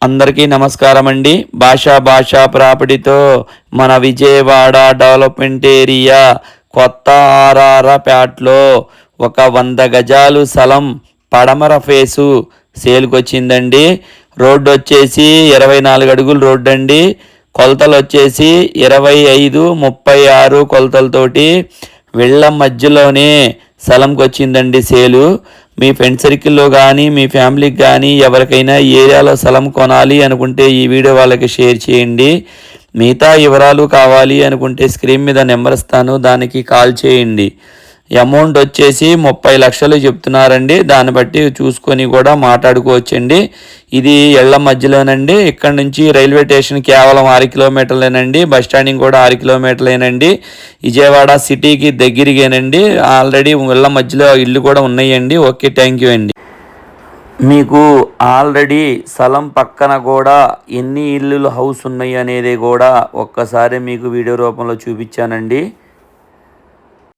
అందరికీ నమస్కారం అండి. భాషా ప్రాపర్టీతో మన విజయవాడ డెవలప్మెంట్ ఏరియా కొత్త ఆర్ఆర్ఆర్పేటలో ఒక 100 గజాలు స్థలం పడమర ఫేసు సేల్కి వచ్చిందండి. రోడ్డు వచ్చేసి 24 అడుగులు రోడ్డు అండి. కొలతలు వచ్చేసి 25-36 కొలతలతోటి వీళ్ళ మధ్యలోనే స్థలంకి వచ్చిందండి సేలు. మీ ఫ్రెండ్ సర్కిల్లో కానీ మీ ఫ్యామిలీకి కానీ ఎవరికైనా ఈ ఏరియాలో స్థలం కొనాలి అనుకుంటే ఈ వీడియో వాళ్ళకి షేర్ చేయండి. మిగతా వివరాలు కావాలి అనుకుంటే స్క్రీన్ మీద నెంబర్ ఇస్తాను, దానికి కాల్ చేయండి. అమౌంట్ వచ్చేసి 30 లక్షలు చెప్తున్నారండి. దాన్ని బట్టి చూసుకొని కూడా మాట్లాడుకోవచ్చండి. ఇది ఎళ్ల మధ్యలోనండి. ఇక్కడ నుంచి రైల్వే స్టేషన్ కేవలం 6 కిలోమీటర్లేనండి. బస్ స్టాండింగ్ కూడా 6 కిలోమీటర్లేనండి. విజయవాడ సిటీకి దగ్గరికేనండి. ఆల్రెడీ ఎళ్ల మధ్యలో ఇల్లు కూడా ఉన్నాయండి. ఓకే, థ్యాంక్ యూ అండి. మీకు ఆల్రెడీ స్థలం పక్కన కూడా ఎన్ని ఇల్లులు హౌస్ ఉన్నాయి అనేది కూడా ఒక్కసారి మీకు వీడియో రూపంలో చూపించానండి.